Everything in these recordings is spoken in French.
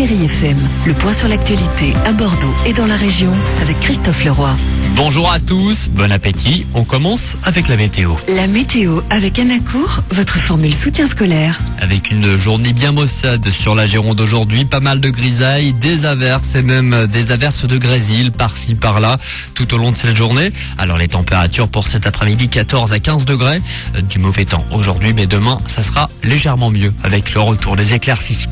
Chérie FM. Le point sur l'actualité à Bordeaux et dans la région avec Christophe Leroy. Bonjour à tous, bon appétit. On commence avec la météo. La météo avec Anacourt, votre formule soutien scolaire. Avec une journée bien maussade sur la Gironde aujourd'hui, pas mal de grisailles, des averses et même des averses de grésil par-ci par-là tout au long de cette journée. Alors les températures pour cet après-midi, 14 à 15 degrés. Du mauvais temps aujourd'hui, mais demain, ça sera légèrement mieux avec le retour des éclaircies.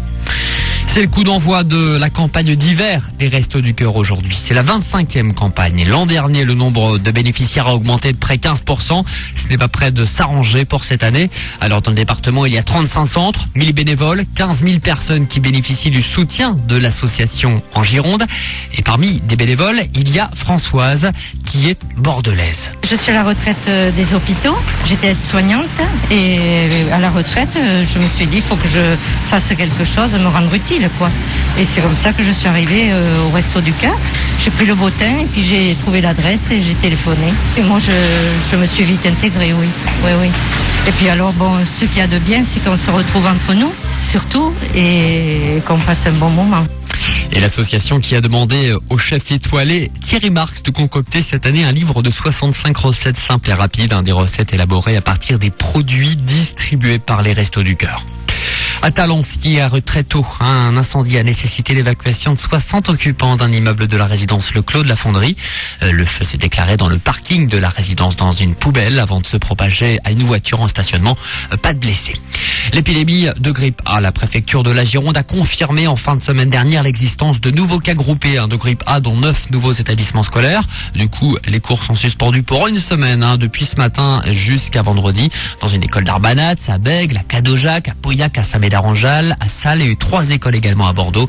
C'est le coup d'envoi de la campagne d'hiver des Restos du Cœur aujourd'hui. C'est la 25e campagne. L'an dernier, le nombre de bénéficiaires a augmenté de près 15%. Ce n'est pas près de s'arranger pour cette année. Alors dans le département, il y a 35 centres, 1000 bénévoles, 15 000 personnes qui bénéficient du soutien de l'association en Gironde. Et parmi des bénévoles, il y a Françoise qui est bordelaise. Je suis à la retraite des hôpitaux. J'étais aide-soignante et à la retraite, je me suis dit il faut que je fasse quelque chose, me rendre utile. Et c'est comme ça que je suis arrivée au Resto du Cœur. J'ai pris le bottin et puis j'ai trouvé l'adresse et j'ai téléphoné. Et moi, je me suis vite intégrée, oui. Et puis alors, ce qu'il y a de bien, c'est qu'on se retrouve entre nous, surtout, et qu'on passe un bon moment. Et l'association qui a demandé au chef étoilé Thierry Marx de concocter cette année un livre de 65 recettes simples et rapides, des recettes élaborées à partir des produits distribués par les Restos du Cœur. À Talence, hier très tôt, un incendie a nécessité l'évacuation de 60 occupants d'un immeuble de la résidence Le Clos de la Fonderie. Le feu s'est déclaré dans le parking de la résidence dans une poubelle avant de se propager à une voiture en stationnement. Pas de blessés. L'épidémie de grippe A, la préfecture de la Gironde a confirmé en fin de semaine dernière l'existence de nouveaux cas groupés de grippe A, dont 9 nouveaux établissements scolaires. Du coup, les cours sont suspendus pour une semaine, depuis ce matin jusqu'à vendredi, dans une école d'Arbanat, à Bègles, à Cadojac, à Pauillac, à Saint-Médard-en-Jalles, à Salles et 3 écoles également à Bordeaux.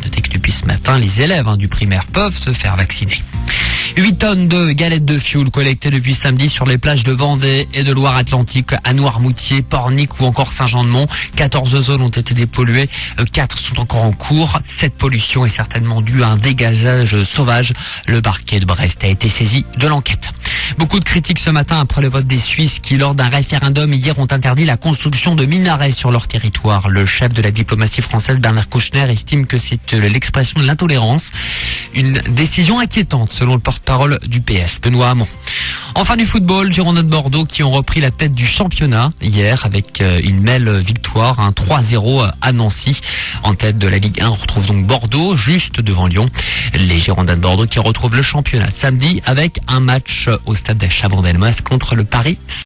Notez que depuis ce matin, les élèves du primaire peuvent se faire vacciner. 8 tonnes de galettes de fioul collectées depuis samedi sur les plages de Vendée et de Loire-Atlantique, à Noirmoutier, Pornic ou encore Saint-Jean-de-Mont. 14 zones ont été dépolluées, 4 sont encore en cours. Cette pollution est certainement due à un dégagage sauvage. Le parquet de Brest a été saisi de l'enquête. Beaucoup de critiques ce matin après le vote des Suisses qui, lors d'un référendum hier, ont interdit la construction de minarets sur leur territoire. Le chef de la diplomatie française, Bernard Kouchner, estime que c'est l'expression de l'intolérance. Une décision inquiétante, selon le porte-parole du PS, Benoît Hamon. Enfin du football, Girondins de Bordeaux qui ont repris la tête du championnat hier avec une belle victoire, 3-0 à Nancy. En tête de la Ligue 1, on retrouve donc Bordeaux, juste devant Lyon. Les Girondins de Bordeaux qui retrouvent le championnat samedi avec un match au stade Chabandelmas contre le Paris Saint-Germain.